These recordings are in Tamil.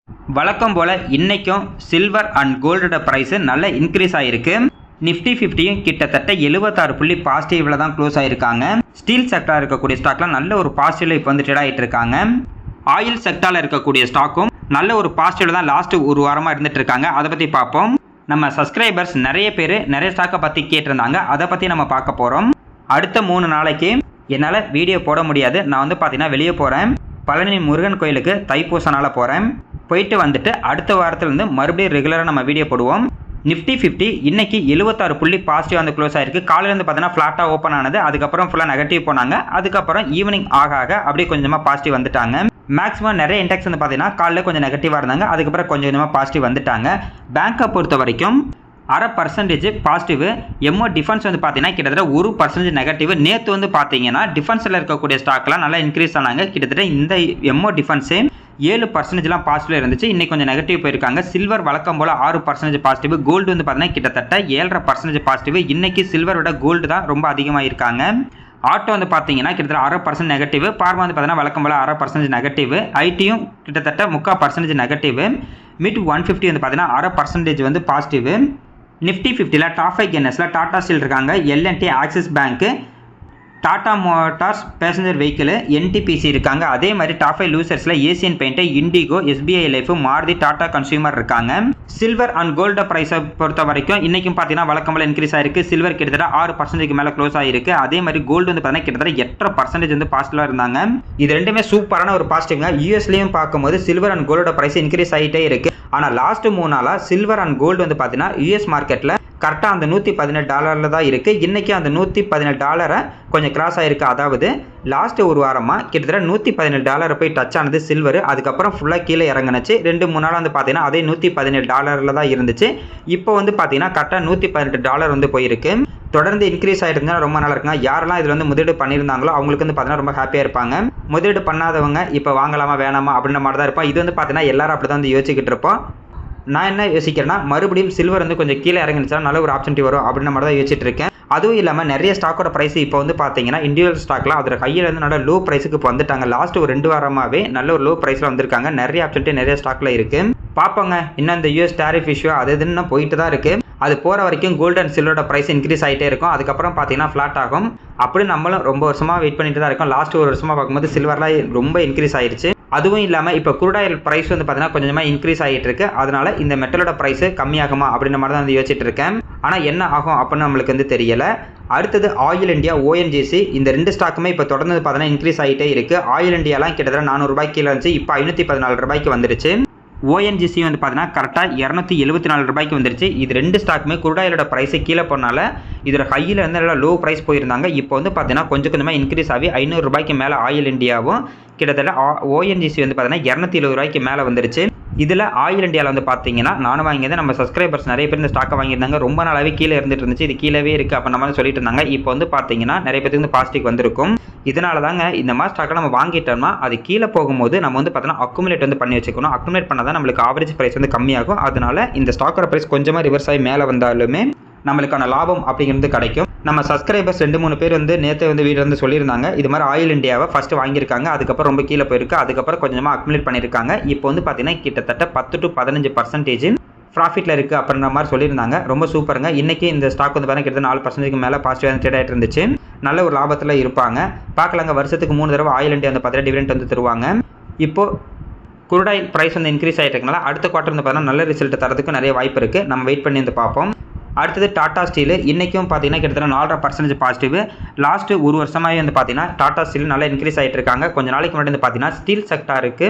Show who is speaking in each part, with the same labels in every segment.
Speaker 1: வழக்கம் போல் இன்றைக்கும் சில்வர் அண்ட் கோல்டோட ப்ரைஸு நல்ல இன்க்ரீஸ் ஆகிருக்கு. நிஃப்டி 50யும் கிட்டத்தட்ட 76 புள்ளி பாசிட்டிவில் தான் க்ளோஸ் ஆகிருக்காங்க. ஸ்டீல் செக்டார் இருக்கக்கூடிய ஸ்டாக்லாம் நல்ல ஒரு பாசிட்டிவில் இப்போ வந்து ட்ரேட் ஆகிட்டு இருக்காங்க. ஆயில் செக்டாரில் இருக்கக்கூடிய ஸ்டாக்கும் நல்ல ஒரு பாசிட்டிவில் தான் லாஸ்ட்டு ஒரு வாரமாக இருந்துட்டு இருக்காங்க. அதை பற்றி பார்ப்போம். நம்ம சப்ஸ்கிரைபர்ஸ் நிறைய பேர் நிறைய ஸ்டாக்கை பற்றி கேட்டிருந்தாங்க. அதை பற்றி நம்ம பார்க்க போகிறோம். அடுத்த 3 நாளைக்கு என்னால் வீடியோ போட முடியாது. நான் வந்து பார்த்தீங்கன்னா வெளியே போகிறேன். பழனி முருகன் கோயிலுக்கு தைப்பூசனால் போகிறேன். போயிட்டு வந்துட்டு அடுத்த வாரத்துலேருந்து மறுபடியும் ரெகுலராக நம்ம வீடியோ போடுவோம். நிஃப்டி 50 இன்னைக்கு 76 புள்ளி பாசிட்டிவ் வந்து க்ளோஸ் ஆயிருக்கு. காலையிலேருந்து பார்த்தீங்கன்னா ஃப்ளாட்டாக ஓப்பன் ஆனது. அதுக்கப்புறம் ஃபுல்லாக நெகட்டிவ் போனாங்க. அதுக்கப்புறம் ஈவினிங் ஆக அப்படியே கொஞ்சமாக பாசிட்டிவ் வந்துட்டாங்க. மேக்ஸிமம் நிறைய இண்டெக்ஸ் வந்து பார்த்தீங்கன்னா காலையில் கொஞ்சம் நெகட்டிவாக இருந்தாங்க. அதுக்கப்புறம் கொஞ்சம் கொஞ்சமாக பாசிட்டிவ் வந்துட்டாங்க. பேங்கை பொறுத்த வரைக்கும் 0.5% பாசிட்டிவ். எம்ஓ டிஃபென்ஸ் வந்து பார்த்தீங்கன்னா கிட்டத்தட்ட 1% நெகட்டிவ். நேற்று வந்து பார்த்தீங்கன்னா டிஃபென்ஸில் இருக்கக்கூடிய ஸ்டாக்லாம் நல்லா இன்க்ரீஸ் ஆனாங்க. கிட்டத்தட்ட இந்த எம்ஓ டிஃபென்ஸு 7% பாசிட்டிவ் இருந்துச்சு. இன்னைக்கு கொஞ்சம் நெகட்டிவ் போயிருக்காங்க. சில்வர் வழக்கம் போல் 6% பாசிட்டிவ். கோல்டு வந்து பார்த்தீங்கன்னா கிட்டத்தட்ட 7.5% பாசிட்டிவ். இன்னைக்கு சில்வரோட கோல்டு தான் ரொம்ப அதிகமாக இருக்காங்க. ஆட்டோ வந்து பார்த்தீங்கன்னா கிட்டத்தட்ட 0.5% நெகட்டிவ். பார்மா வந்து பார்த்தீங்கன்னா வழக்கம் போல் 0.5% நெகட்டிவ். ஐடியும் கிட்டத்தட்ட 3/4% நெகட்டிவ். மிட் 150 வந்து பார்த்தீங்கன்னா 0.5% வந்து பாசிட்டிவ். நிஃப்டி 50ல் டாப் 5 கென்னர்ஸில் டாடா ஸ்டீல் இருக்காங்க, L and T, Axis bank, Tata motors passenger vehicle, NTPC இருக்காங்க. அதே மாதிரி டாப் 5 லூசர்ஸில் Asian paint, IndiGo, SBI life, Maruti, Tata consumer இருக்காங்க. சில்வர் அண்ட் கோல்டு ப்ரைஸை பொறுத்த வரைக்கும் இன்றைக்கும் பார்த்தீங்கன்னா வழக்கம் போல் இன்க்ரீஸ் ஆயிருக்கு. சில்வர் கிட்டத்தட்ட 6% மேலே க்ளோஸ் ஆகிருக்கு. அதே மாதிரி கோல்டு வந்து பார்த்தீங்கன்னா கிட்டத்தட்ட 8% வந்து பாசிட்டிவாக இருந்தாங்க. இது ரெண்டுமே சூப்பரான ஒரு பாசிட்டிவ்ங்க. யூஎஸ்லேயும் பார்க்கும்போது சில்வர் அண்ட் கோல்டோட ப்ரைஸ் இன்க்ரீஸ் ஆகிட்டே இருக்குது. ஆனால் லாஸ்ட்டு 3 நாளாக சில்வர் அண்ட் கோல்டு வந்து பார்த்தீங்கன்னா யூஎஸ் மார்க்கெட்டில் கரெக்டாக அந்த $118 தான் இருக்குது. இன்றைக்கி அந்த $117 கொஞ்சம் கிராஸ் ஆகிருக்கு. அதாவது லாஸ்ட்டு ஒரு வாரமாக கிட்டத்தட்ட $117 போய் டச் ஆனது சில்வர். அதுக்கப்புறம் ஃபுல்லாக கீழே இறங்குனுச்சு. 2-3 நாள் வந்து பார்த்தீங்கன்னா அதே $117 தான் இருந்துச்சு. இப்போ வந்து பார்த்தீங்கன்னா கரெக்டாக $118 வந்து போயிருக்கு. தொடர்ந்து இன்க்ரீஸ் ஆகிருந்தா ரொம்ப நல்லா இருக்குங்க. யாரெல்லாம் இதில் வந்து முதலீடு பண்ணியிருந்தாங்களோ அவங்களுக்கு வந்து பார்த்தீங்கன்னா ரொம்ப ஹாப்பியாக இருப்பாங்க. முதலீடு பண்ணாதவங்க இப்போ வாங்கலாமா வேணாமா அப்படின்ற மாதிரி தான் இருப்போம். இது வந்து பார்த்தீங்கன்னா எல்லாரும் அப்படி தான் வந்து யோசிச்சுக்கிட்டு இருப்போம். நான் என்ன யோசிக்கிறேன்னா மறுபடியும் சில்வர் வந்து கொஞ்சம் கீழே இறங்கிச்சா நல்ல ஒரு ஆப்ஷன்ட்டி வரும் அப்படின்ற மாதிரி தான் யோசிச்சுட்டு இருக்கேன். அதுவும் இல்லாமல் நிறைய ஸ்டாக்கோட ப்ரைஸ் இப்போ வந்து பார்த்தீங்கன்னா இண்டிவிஜுவல் ஸ்டாக்லாம் அதோட கையில் வந்து நல்ல லோ ப்ரைஸுக்கு இப்போ வந்துட்டாங்க. லாஸ்ட் ஒரு 2 வாரமாகவே நல்ல ஒரு லோ ப்ரைஸில் வந்திருக்காங்க. நிறைய ஆப்ஷன்ட்டி நிறைய ஸ்டாக்கில் இருக்குது. பார்ப்போங்க. இன்னும் இந்த யூஎஸ் டேரிஃப் இஷ்யூ அது இதுன்னு போயிட்டு தான் இருக்குது. அது போகிற வரைக்கும் கோல்டு அண்ட் சில்வரோட ப்ரைஸ் இன்க்ரீஸ் ஆகிட்டே இருக்கும். அதுக்கப்புறம் பார்த்தீங்கன்னா ஃப்ளாட் ஆகும். அப்படி நம்மளும் ரொம்ப வருஷமாக வெயிட் பண்ணிட்டு தான் இருக்கோம். லாஸ்ட் ஒரு வருஷமாக பார்க்கும்போது சில்வர்லாம் ரொம்ப இன்க்ரீஸ் ஆயிடுச்சு. அதுவும் இல்லாமல் இப்போ க்ரூட் ஆயில் ப்ரைஸ் வந்து பார்த்தீங்கன்னா கொஞ்சமாக இன்க்ரீஸ் ஆகிட்டு இருக்கு. அதனால இந்த மெட்டலோட ப்ரைஸு கம்மியாகுமா அப்படின்ற மாதிரி தான் வந்து யோசிச்சுட்டு இருக்கேன். ஆனால் என்ன ஆகும் அப்படின்னு நம்மளுக்கு வந்து தெரியலை. அடுத்தது ஆயில் இண்டியா, ஓஎன்ஜிசி, இந்த 2 ஸ்டாக்குமே இப்போ தொடர்ந்து பார்த்தீங்கன்னா இன்க்ரீஸ் ஆகிட்டே இருக்குது. ஆயில் இண்டியாலாம் கிட்டத்தட்ட $400 கீழே இருந்துச்சு. இப்போ $514 வந்துருச்சு. ஓஎன்ஜிசி வந்து பார்த்தீங்கன்னா கரெக்டாக $274 வந்துருச்சு. இது 2 ஸ்டாக்குமே குருடாயிலோட ப்ரைஸை கீழே போனால இதோட ஹையில் இருந்து நல்லா லோ ப்ரைஸ் போயிருந்தாங்க. இப்போ வந்து பார்த்தீங்கன்னா கொஞ்சம் கொஞ்சமாக இன்க்ரீஸ் ஆகி $500 மேலே ஆயில் இண்டியாவும் கிட்டத்தட்ட ஓஎன்ஜிசி வந்து பார்த்தீங்கன்னா $270 மேலே வந்துருச்சு. இதில் ஆயில் இண்டியாவில் வந்து பார்த்தீங்கன்னா நானும் வாங்கியது நம்ம சப்ஸ்கிரைபர்ஸ் நிறைய பேர் இந்த ஸ்டாக்கை வாங்கியிருந்தாங்க. ரொம்ப நாளாகவே கீழே இருந்துட்டு இருந்துச்சு. இது கீழவே இருக்குது அப்போ நம்ம சொல்லிட்டு இருந்தாங்க. இப்போ வந்து பார்த்தீங்கன்னா நிறைய பேருக்கு வந்து பாசிட்டிவ் வந்திருக்கும். இதனால தாங்க இந்த மாதிரி ஸ்டாக்கை நம்ம வாங்கிட்டோம்னா அது கீழே போகும்போது நம்ம வந்து பார்த்தோன்னா அக்குமுலேட் வந்து பண்ணி வச்சுக்கணும். அக்குமுலேட் பண்ணால் தான் நம்மளுக்கு ஆவரேஜ் ப்ரைஸ் வந்து கம்மியாகும். அதனால இந்த ஸ்டாக்கோட ப்ரைஸ் கொஞ்சமாக ரிவர்ஸ் ஆகி மேலே வந்தாலுமே நம்மளுக்கான லாபம் அப்படிங்கிறது கிடைக்கும். நம்ம சப்ஸ்கிரைபர்ஸ் 2-3 பேர் வந்து நேற்று வந்து வீட்டில் வந்து சொல்லியிருந்தாங்க. இது மாதிரி ஆயில் இண்டியாவை ஃபஸ்ட்டு வாங்கியிருக்காங்க. அதுக்கப்புறம் ரொம்ப கீழே போயிருக்கு. அதுக்கப்புறம் கொஞ்சமாக அக்குமுலேட் பண்ணியிருக்காங்க. இப்போ வந்து பார்த்தீங்கன்னா கிட்டத்தட்ட 10-15% ப்ராஃபிட்டில் இருக்குது அப்படின்ற மாதிரி சொல்லியிருந்தாங்க. ரொம்ப சூப்பருங்க. இன்றைக்கி இந்த ஸ்டாக் வந்து பார்த்தீங்கன்னா கிட்டத்தட்ட 4% மேலே பாசிட்டிவாக ட்ரேட் ஆகிட்டு இருந்துச்சு. நல்ல ஒரு லாபத்தில் இருப்பாங்க. பார்க்கலாங்க. வருஷத்துக்கு 3 தடவை ஆயில் இண்டியா வந்து பார்த்தீங்கன்னா டிவிடெண்ட் வந்து தருவாங்க. இப்போது குருடாயில் ப்ரைஸ் வந்து இன்க்ரீஸ் ஆகிட்டு இருக்கனால அடுத்த குவார்ட்டர் வந்து பார்த்தீங்கன்னா நல்ல ரிசல்ட் தரதுக்கு நிறைய வாய்ப்பு இருக்குது. நம்ம வெயிட் பண்ணி வந்து பார்ப்போம். அடுத்தது டாடா ஸ்டீல். இன்றைக்கும் பார்த்தீங்கன்னா கிட்டத்தட்ட 4.5% பாசிட்டிவ். லாஸ்ட்டு ஒரு வருஷமாகவே வந்து பார்த்தீங்கன்னா டாடா ஸ்டீல் நல்லா இன்க்ரீஸ் ஆகிட்டு இருக்காங்க. கொஞ்சம் நாளைக்கு முன்னாடி வந்து பார்த்தீங்கன்னா ஸ்டீல் செக்டாருக்கு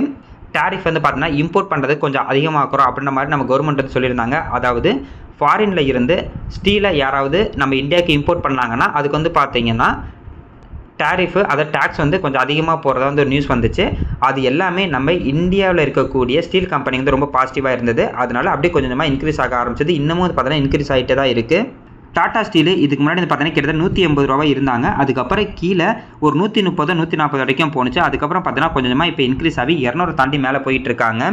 Speaker 1: டேரிஃப் வந்து பார்த்தீங்கன்னா இம்போர்ட் பண்ணுறது கொஞ்சம் அதிகமாக்குறோம் அப்படின்ற மாதிரி நம்ம கவர்மெண்ட் வந்து சொல்லியிருந்தாங்க. அதாவது ஃபாரினில் இருந்து ஸ்டீலை யாராவது நம்ம இந்தியாவுக்கு இம்போர்ட் பண்ணாங்கன்னா அதுக்கு வந்து பார்த்தீங்கன்னா டேரிஃபு அதை டேக்ஸ் வந்து கொஞ்சம் அதிகமாக போகிறதா வந்து ஒரு நியூஸ் வந்துச்சு. அது எல்லாமே நம்ம இந்தியாவில் இருக்கக்கூடிய ஸ்டீல் கம்பெனி வந்து ரொம்ப பாசிட்டிவாக இருந்தது. அதனால அப்படியே கொஞ்சமாக இன்க்ரீஸ் ஆக ஆரம்பிச்சது. இன்னமும் வந்து பார்த்தீங்கன்னா இன்க்ரீஸ் ஆகிட்டே தான் இருக்குது. டாடா ஸ்டீல் இதுக்கு முன்னாடி வந்து பார்த்தீங்கன்னா கிட்டத்தட்ட $180 இருந்தாங்க. அதுக்கப்புறம் கீழே ஒரு 130-140 வரைக்கும் போணுச்சு. அதுக்கப்புறம் பார்த்தீங்கன்னா கொஞ்சமாக இப்போ இன்க்ரீஸ் ஆகி 200 தாண்டி மேலே போயிட்டு இருக்காங்க.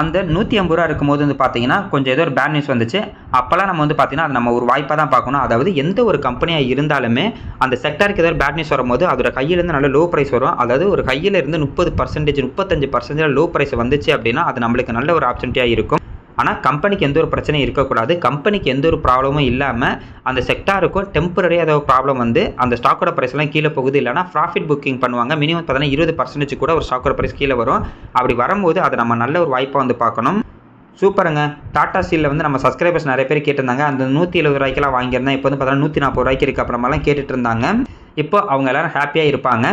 Speaker 1: அந்த 150 ரூபா இருக்கும்போது வந்து பார்த்தீங்கன்னா கொஞ்சம் ஏதோ ஒரு பேட் நியூஸ் வந்துச்சு. அப்போல்லாம் நம்ம வந்து பார்த்தீங்கன்னா அது நம்ம ஒரு வாய்ப்பாக தான் பார்க்கணும். அதாவது எந்த ஒரு கம்பெனியாக இருந்தாலுமே அந்த செக்டாருக்கு ஏதாவது பேட் நியூஸ் வரும்போது அதோட கையிலேருந்து நல்ல லோ ப்ரைஸ் வரும். அதாவது ஒரு கையில் இருந்து 30% 35% லோ ப்ரைஸ் வந்துச்சு அப்படின்னா அது நம்மளுக்கு நல்ல ஒரு ஆப்பர்ச்சுனிட்டியாக இருக்கும். ஆனால் கம்பெனிக்கு எந்த ஒரு பிரச்சனையும் இருக்கக்கூடாது. கம்பெனிக்கு எந்த ஒரு ப்ராப்ளமும் இல்லாமல் அந்த செக்டாருக்கும் டெம்பரரியாக ஏதாவது ப்ராப்ளம் வந்து அந்த ஸ்டாக்கோட ப்ரைஸ்லாம் கீழே போகுது. இல்லைனா ப்ராஃபிட் புக்கிங் பண்ணுவாங்க. மினிமம் பார்த்தீங்கன்னா 20% கூட ஒரு ஸ்டாக்கோட ப்ரைஸ் கீழே வரும். அப்படி வரும்போது அதை நம்ம நல்ல ஒரு வாய்ப்பாக வந்து பார்க்கணும். சூப்பருங்க. டாடா ஸ்டீலில் வந்து நம்ம சப்ஸ்கிரைபர்ஸ் நிறைய பேர் கேட்டிருந்தாங்க. அந்த 170 ரூபாய்க்கெல்லாம் வாங்கியிருந்தேன். இப்போ வந்து பார்த்தீங்கன்னா 140 ரூபாய்க்கு இருக்குது அப்புறமெல்லாம் கேட்டுட்டு இருந்தாங்க. இப்போ அவங்க எல்லோரும் ஹாப்பியாக இருப்பாங்க.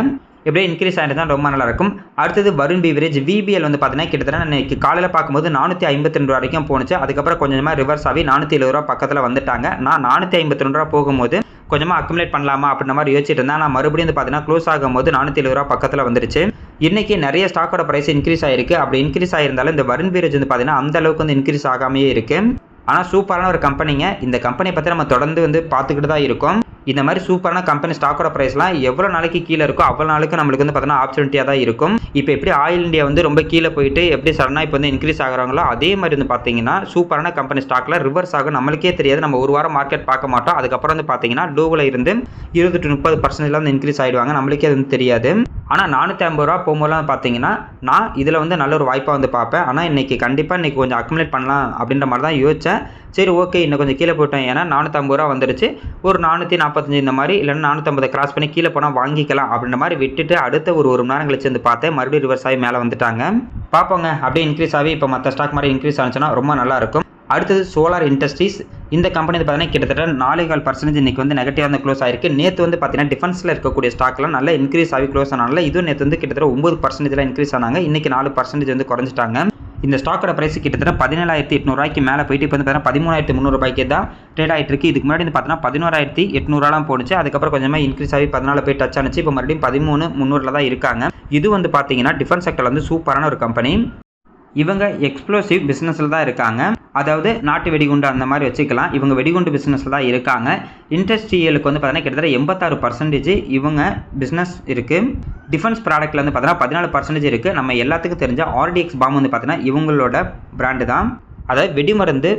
Speaker 1: எப்படியே இன்க்ரீஸ் ஆகிட்டு தான் ரொம்ப நல்லாயிருக்கும். அடுத்தது வருண் பீவரேஜ் விபிஎல் வந்து பார்த்தீங்கன்னா கிட்டத்தட்ட இன்றைக்கி காலையில் பார்க்கும்போது 452 ரூபா வரைக்கும் போணுச்சு. அதுக்கப்புறம் கொஞ்சமாக ரிவர்ஸ் ஆகி 470 ரூபா பக்கத்தில் வந்துட்டாங்க. நான் 452 ரூபா போகும்போது கொஞ்சமாக அக்குமுலேட் பண்ணலாமா அப்படின்ற மாதிரி யோசிச்சுட்டு இருந்தேன். நான் மறுபடியும் வந்து பார்த்தீங்கன்னா க்ளோஸ் ஆகும்போது 470 ரூபா பக்கத்தில் வந்துருச்சு. இன்றைக்கி நிறைய ஸ்டாக்கோட ப்ரைஸ் இன்க்ரீஸ் ஆகிருக்கு. அப்படி இன்க்ரீஸ் ஆகிருந்தாலும் இந்த வருண் பீவரேஜ் வந்து பார்த்தீங்கன்னா அந்த அளவுக்கு வந்து இன்க்ரீஸ் ஆகாமையே இருக்குது. ஆனால் சூப்பரான ஒரு கம்பெனிங்க. இந்த கம்பெனியை பற்றி நம்ம தொடர்ந்து வந்து பார்த்துக்கிட்டு தான் இருக்கோம். இந்த மாதிரி சூப்பரான கம்பெனி ஸ்டாக்கோட ப்ரைஸ்லாம் எவ்வளோ நாளைக்கு கீழே இருக்கோ அவ்வளோ நாளைக்கு நம்மளுக்கு வந்து பார்த்தீங்கன்னா ஆப்பர்ச்சுனிட்டியாக தான் இருக்கும். இப்போ எப்படி ஆயில் இந்தியா வந்து ரொம்ப கீழே போயிட்டு எப்படி சடனாக இப்போ வந்து இன்க்ரீஸ் ஆகிறாங்களோ அதே மாதிரி வந்து பார்த்தீங்கன்னா சூப்பரான கம்பெனி ஸ்டாக்கில் ரிவர்ஸ் ஆகும். நம்மளுக்கே தெரியாது. நம்ம ஒரு வாரம் மார்க்கெட் பார்க்க மாட்டோம். அதுக்கப்புறம் வந்து பார்த்தீங்கன்னா லோவில் இருந்து 20 to 30% வந்து இன்க்ரீஸ் ஆகிடுவாங்க. நம்மளுக்கே அது வந்து தெரியாது. ஆனால் 450 ரூபா போகும்போதெல்லாம் பார்த்தீங்கன்னா நான் இதில் வந்து நல்ல ஒரு வாய்ப்பாக வந்து பார்ப்பேன். ஆனால் இன்றைக்கி கொஞ்சம் அக்குமுலேட் பண்ணலாம் அப்படின்ற மாதிரி தான் யோசித்தேன். சரி ஓகே இன்னும் கொஞ்சம் கீழே போயிட்டேன். ஏன்னா 450 ரூபா வந்துருச்சு. ஒரு 445 இந்த மாதிரி இல்லைன்னா 450 கிராஸ் பண்ணி கீழே போனால் வாங்கிக்கலாம் அப்படின்ற மாதிரி விட்டுட்டு அடுத்த ஒரு மணி நேரம் கழிச்சு வந்து பார்த்தேன். மறுபடியும் ரிவர்ஸ் ஆகி மேலே வந்துட்டாங்க. பார்ப்போங்க அப்படியே இன்க்ரீஸ் ஆகி இப்போ மற்ற ஸ்டாக் மாதிரி இன்க்ரீஸ் ஆனிச்சுன்னா ரொம்ப நல்லாயிருக்கும். அடுத்தது சோலார் இண்டஸ்ட்ரீஸ். இந்த கம்பெனி பார்த்தீங்கன்னா கிட்டத்தட்ட 4.5% இன்றைக்கி வந்து நெகட்டிவாக வந்து க்ளோஸ் ஆயிருக்கு. நேற்று வந்து பார்த்தீங்கன்னா டிஃபென்ஸில் இருக்கக்கூடிய ஸ்டாக்லாம் நல்லா இன்க்ரீஸ் ஆகி க்ளோஸ் ஆனால இது நேற்று வந்து கிட்டத்தட்ட 9% இன்க்ரீஸ் ஆனாங்க. இன்றைக்கி 4% வந்து குறைஞ்சிட்டாங்க. இந்த ஸ்டாக்கோட பிரைஸ் கிட்டத்தட்ட 17,800 ரூபாய்க்கு மேலே போயிட்டு இப்போ வந்து பார்த்தீங்கன்னா 13,300 ரூபாய்க்கு தான் ட்ரேட் ஆகிட்டு இருக்கு. இதுக்கு முன்னாடி வந்து பார்த்தீங்கன்னா 11,800 போணுச்சு. அதுக்கப்புறம் கொஞ்சமாக இன்க்ரீஸ் ஆகி 14 போய் டச் ஆனிச்சு. இப்போ மறுபடியும் 13,300 தான் இருக்காங்க. இது வந்து பார்த்தீங்கன்னா டிஃபென்ஸ் செக்டர் வந்து சூப்பரான ஒரு கம்பெனி. இவங்க எக்ஸ்ப்ளோசிவ் பிஸ்னஸில் தான் இருக்காங்க. அதாவது நாட்டு வெடிகுண்டு அந்த மாதிரி வச்சுக்கலாம். இவங்க வெடிகுண்டு பிஸ்னஸில் தான் இருக்காங்க. இண்டஸ்ட்ரியலுக்கு வந்து பார்த்தீங்கன்னா கிட்டத்தட்ட 86% இவங்க பிஸ்னஸ் இருக்குது. டிஃபென்ஸ் ப்ராடக்ட்டில் வந்து பார்த்தீங்கன்னா 14% இருக்குது. நம்ம எல்லாத்துக்கும் தெரிஞ்ச RDX பாம் வந்து பார்த்தீங்கன்னா இவங்களோட பிராண்டு தான். அதாவது வெடிமருந்து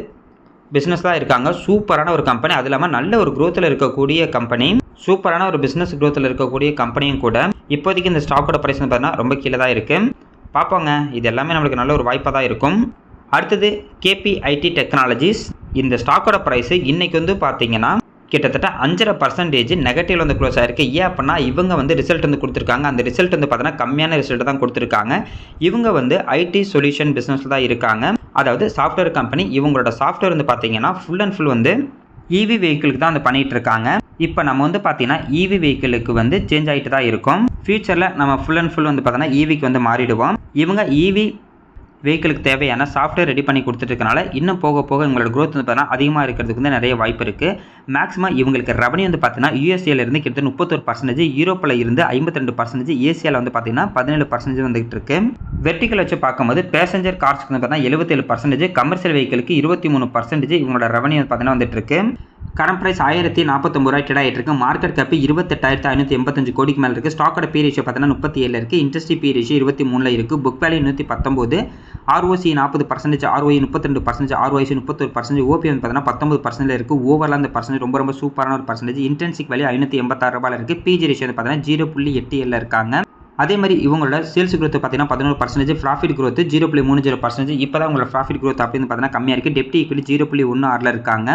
Speaker 1: பிஸ்னஸ் தான் இருக்காங்க. சூப்பரான ஒரு கம்பெனி. அது இல்லாமல் நல்ல ஒரு க்ரோத்தில் இருக்கக்கூடிய கம்பெனி. சூப்பரான ஒரு பிஸ்னஸ் க்ரோத்தில் இருக்கக்கூடிய கம்பெனியும் கூட. இப்போதைக்கு இந்த ஸ்டாக்கோட ப்ரைஸ் வந்து பார்த்தீங்கன்னா ரொம்ப கீழே தான் இருக்குது. பார்ப்போங்க. இது எல்லாமே நம்மளுக்கு நல்ல ஒரு வாய்ப்பாக தான் இருக்கும். அடுத்தது KPIT டெக்னாலஜிஸ். இந்த ஸ்டாக்கோட ப்ரைஸு இன்றைக்கி வந்து பார்த்தீங்கன்னா கிட்டத்தட்ட 5.5% நெகட்டிவ் வந்து க்ளோஸ் ஆகிருக்கு. ஏன் அப்படின்னா இவங்க வந்து ரிசல்ட் வந்து கொடுத்துருக்காங்க. அந்த ரிசல்ட் வந்து பார்த்தீங்கன்னா கம்மியான ரிசல்ட் தான் கொடுத்துருக்காங்க. இவங்க வந்து IT சொல்யூஷன் பிஸ்னஸில் தான் இருக்காங்க. அதாவது சாஃப்ட்வேர் கம்பெனி. இவங்களோட சாஃப்ட்வேர் வந்து பார்த்தீங்கன்னா ஃபுல் அண்ட் ஃபுல் வந்து EV வெஹிக்கிளுக்கு தான் வந்து பண்ணிகிட்டு இருக்காங்க. இப்போ நம்ம வந்து பார்த்தீங்கன்னா EV வெஹிக்கிளுக்கு வந்து சேஞ்ச் ஆகிட்டு தான் இருக்கும். ஃபியூச்சரில் நம்ம ஃபுல் அண்ட் ஃபுல் வந்து பார்த்தோன்னா EVக்கு வந்து மாறிடுவோம். இவங்க EV வெஹிக்கிளுக்கு தேவையான சாஃப்ட்வேர் ரெடி பண்ணி கொடுத்துட்டுருக்கனால இன்னும் போக போக இவங்களோட க்ரோத் வந்து பார்த்தீங்கன்னா அதிகமாக இருக்கிறதுக்கு வந்து நிறைய வாய்ப்பு இருக்குது. மேக்ஸிமம் இவங்களுக்கு ரெவன்யூ வந்து பார்த்தீங்கன்னா USAலேருந்து கிட்டத்தட்ட 31%, யூரோப்பில் இருந்து 52%, ஏசியாவில் வந்து பார்த்தீங்கன்னா 17% வந்துகிட்டு இருக்கு. வெர்டிக்கல் வச்சு பார்க்கும்போது பேசஞ்சர் கார்ஸ்க்கு வந்து பார்த்தீங்கன்னா 77%, கமர்ஷியல் வெஹிக்கிளுக்கு 23% இவங்களோட ரெவன்யூ பார்த்தீங்கன்னா வந்துட்டு இருக்கு. கரண்ட் ப்ரைஸ் 1049 ரூபாய் ட்ரேட் ஆகிட்டு இருக்கு. மார்க்கெட் கேப் 28,585 கோடிக்கு மேலே இருக்குது. ஸ்டாக்கோட பி ரேஷியோ பார்த்தீங்கன்னா 37 இருக்குது. இண்டஸ்ட்ரி பி ரேஷியோ 23 இருக்குது. Book value 119, ROC 40%, ROE 32%, ROIC 31%, OP வந்து பார்த்தீங்கன்னா 19% இருக்குது. ஓவரால் அந்த பர்சன்டேஜ் ரொம்ப சூப்பரான ஒரு பர்சன்டேஜ். இன்டென்சிக் வேல்யூ 586 ரூபாயில் இருக்குது. பிஜி ரேஷியோ வந்து பார்த்தீங்கன்னா 0.87 இருக்காங்க. அதே மாதிரி இவங்களோட சேல்ஸ் growth பார்த்தீங்கன்னா 11%, ப்ராஃபிட் growth 0.30%. இப்போ தான் உங்களோட ப்ராஃபிட் growth அப்படின்னு பார்த்தீங்கன்னா கம்மியாக இருக்குது. டெப்ட் ஈக்விட்டி 0.16 இருக்காங்க.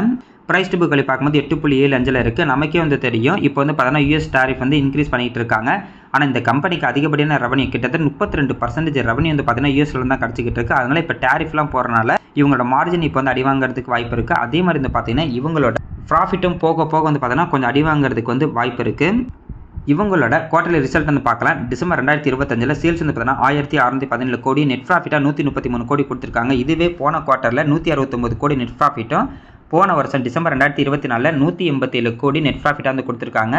Speaker 1: ப்ரைஸ் டு புக் வேல்யூ பார்க்கும்போது 8.75 இருக்குது. நமக்கே வந்து தெரியும் இப்போ வந்து பார்த்தீங்கன்னா US டாரிஃப் வந்து இன்க்ரீஸ் பண்ணிகிட்டு இருக்காங்க. ஆனால் இந்த கம்பெனிக்கு அதிகப்படியான ரெவன்யூ கிட்டத்தட்ட 32% ரெவன்யூ வந்து பார்த்தீங்கன்னா யூஎஸ்ல தான் கிடச்சிக்கிட்டு இருக்குது. அதனால் இப்போ டேரிஃப்லாம் போகிறனால இவங்களோட மார்ஜின் இப்போ வந்து அடி வாங்குறதுக்கு வாய்ப்பு இருக்குது. அதே மாதிரி வந்து பார்த்தீங்கன்னா இவங்களோட ப்ராஃபிட்டும் போக போக வந்து பார்த்தீங்கன்னா கொஞ்சம் அடி வாங்குறதுக்கு வந்து வாய்ப்பு இருக்குது. இவங்களோட குவார்டர்லி ரிசல்ட் வந்து பார்க்கலாம். டிசம்பர் 2025 சேல்ஸ் வந்து பார்த்தீங்கன்னா 1617 கோடி, நெட் ப்ராஃபிட்டாக 133 கோடி கொடுத்துருக்காங்க. இதுவே போன குவார்ட்டரில் 169 கோடி நெட் ப்ராஃபிட்டும், போன வருஷம் டிசம்பர் 2024 187 கோடி நெட் ப்ராஃபிட்டாக வந்து கொடுத்துருக்காங்க.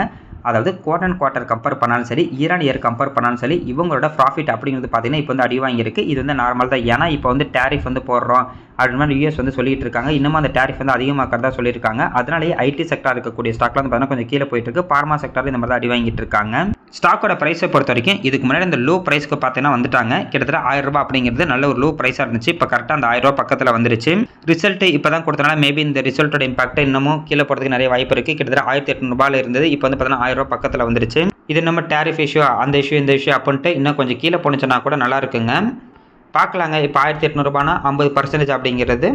Speaker 1: அதாவது குவார்டர் கம்பேர் பண்ணாலும் சரி, இயர் கம்பேர் பண்ணாலும் சரி, இவங்களோட ப்ராஃபிட் அப்படிங்கிறது பார்த்தீங்கன்னா இப்போ வந்து அடி வாங்கியிருக்கு. இது வந்து நார்மல் தான். ஏன்னா இப்போ வந்து டேரிஃப் வந்து போடுறோம் அப்படின்னு மாதிரி யூஎஸ் வந்து சொல்லிட்டு இருக்காங்க. இன்னமும் அந்த டேரிஃப் வந்து அதிகமாக்கிறதா சொல்லியிருக்காங்க. அதனாலேயே ஐடி செக்டார் இருக்கக்கூடிய ஸ்டாக்லாம் வந்து பார்த்தீங்கன்னா கொஞ்சம் கீழே போயிட்டு இருக்கு. பார்மா செக்டார் இந்த மாதிரி தான் அடி வாங்கிட்டு இருக்காங்க. ஸ்டாக்கோட ப்ரைஸை பொறுத்த வரைக்கும் இதுக்கு முன்னாடி இந்த லோ ப்ரைஸ்க்கு பார்த்தீங்கன்னா வந்துட்டாங்க. கிட்டத்தட்ட 1000 ரூபாய் அப்படிங்கிறது நல்ல ஒரு லோ ப்ரைஸாக இருந்துச்சு. இப்போ கரெக்டாக அந்த 1000 ரூபாய் பக்கத்தில் வந்துருச்சு. ரிசல்ட் இப்போ தான் கொடுத்தனால மேபி இந்த ரிசல்ட்டோட இம்பாக்ட் இன்னமும் கீழே போகிறதுக்கு நிறைய வாய்ப்பு இருக்குது. கிட்டத்தட்ட 1800 ரூபாயில் இருந்தது. இப்போ வந்து பார்த்தீங்கன்னா 1000 ரூபாய் பக்கத்தில் வந்துருச்சு. இது நம்ம டேரிஃப் இஷ்யூ அந்த இஷ்யூ இந்த இஷ்யூ அப்படின்ட்டு இன்னும் கொஞ்சம் கீழே போணுச்சுன்னா கூட நல்லா இருக்குங்க. பார்க்கலாங்க. இப்போ 1800 ரூபானா 50% அப்படிங்கிறது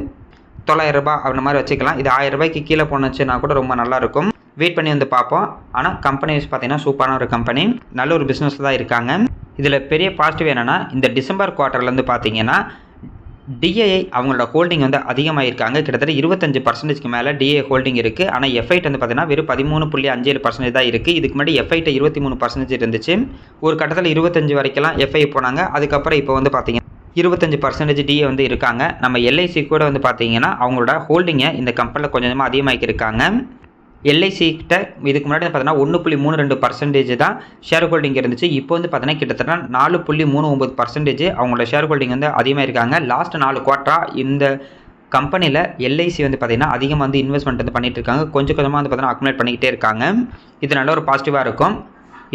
Speaker 1: 900 ரூபாய் அந்த மாதிரி வச்சுக்கலாம். இது 1000 ரூபாய்க்கு கீழே போணுச்சுன்னா கூட ரொம்ப நல்லாயிருக்கும். வெயிட் பண்ணி வந்து பார்ப்போம். ஆனால் கம்பெனி பார்த்தீங்கன்னா சூப்பரான ஒரு கம்பெனி, நல்ல ஒரு பிஸ்னஸ் தான் இருக்காங்க. இதில் பெரிய பாசிட்டிவ் என்னென்னா இந்த டிசம்பர் குவார்ட்டர்லேருந்து பார்த்தீங்கன்னா டிஏஐ அவங்களோட ஹோல்டிங் வந்து அதிகமாக இருக்காங்க. கிட்டத்தட்ட 25% மேலே டிஏ ஹோல்டிங் இருக்குது. ஆனால் எஃப்ஐட் வந்து பார்த்தீங்கன்னா வெறும் 13.57% தான் இருக்குது. இதுக்கு முன்னாடி எஃப்ஐட் 23% இருந்துச்சு. ஒரு கட்டத்தில் 25 வரைக்கும்லாம் எஃப்ஐ போனாங்க. அதுக்கப்புறம் இப்போ வந்து பார்த்தீங்கன்னா 25% டிஏ வந்து இருக்காங்க. நம்ம எல்ஐசி கூட வந்து பார்த்தீங்கன்னா அவங்களோட ஹோல்டிங்கை இந்த கம்பெனியில் கொஞ்சமாக அதிகமாகிருக்காங்க. எல்ஐசி கிட்ட இதுக்கு முன்னாடி பார்த்தீங்கன்னா 1.32% தான் ஷேர் ஹோல்டிங் இருந்துச்சு. இப்போ வந்து பார்த்தீங்கன்னா கிட்டத்தட்ட 4.39% அவங்களோட ஷேர் ஹோல்டிங் வந்து அதிகமாக இருக்காங்க. லாஸ்ட் 4 குவார்ட்டராக இந்த கம்பெனியில் எல்ஐசி வந்து பார்த்தீங்கன்னா அதிகமாக வந்து இன்வெஸ்ட்மெண்ட் வந்து பண்ணிட்டு இருக்காங்க. கொஞ்சம் கொஞ்சமாக வந்து பார்த்தீங்கன்னா அக்குமுலேட் பண்ணிக்கிட்டே இருக்காங்க. இது நல்ல ஒரு பாசிட்டிவாக இருக்கும்.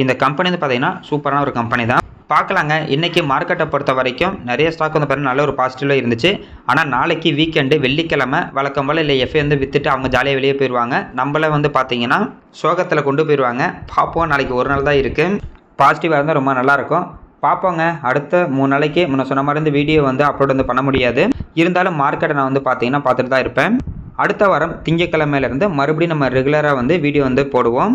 Speaker 1: இந்த கம்பெனி வந்து பார்த்தீங்கன்னா சூப்பரான ஒரு கம்பெனி தான். பார்க்கலாங்க. இன்றைக்கி மார்க்கெட்டை பொறுத்த வரைக்கும் நிறைய ஸ்டாக் வந்து பார்த்தீங்கன்னா நல்ல ஒரு பாசிட்டிவாக இருந்துச்சு. ஆனால் நாளைக்கு வீக்கெண்டு வெள்ளிக்கிழமை வழக்கம் போல் இல்லை எஃப்ஐ வந்து விற்றுட்டு அவங்க ஜாலியாக வெளியே போயிடுவாங்க. நம்மளை வந்து பார்த்தீங்கன்னா சோகத்தில் கொண்டு போயிடுவாங்க. பார்ப்போம். நாளைக்கு ஒரு நாள் தான் இருக்குது. பாசிட்டிவாக இருந்தால் ரொம்ப நல்லாயிருக்கும். பார்ப்போங்க. அடுத்த 3 நாளைக்கு முன்ன சொன்ன மாதிரி இந்த வீடியோ வந்து அப்லோட் வந்து பண்ண முடியாது. இருந்தாலும் மார்க்கெட்டை நான் வந்து பார்த்தீங்கன்னா பார்த்துட்டு தான் இருப்பேன். அடுத்த வாரம் திங்கட்கிழமையிலேருந்து மறுபடியும் நம்ம ரெகுலராக வந்து வீடியோ வந்து போடுவோம்.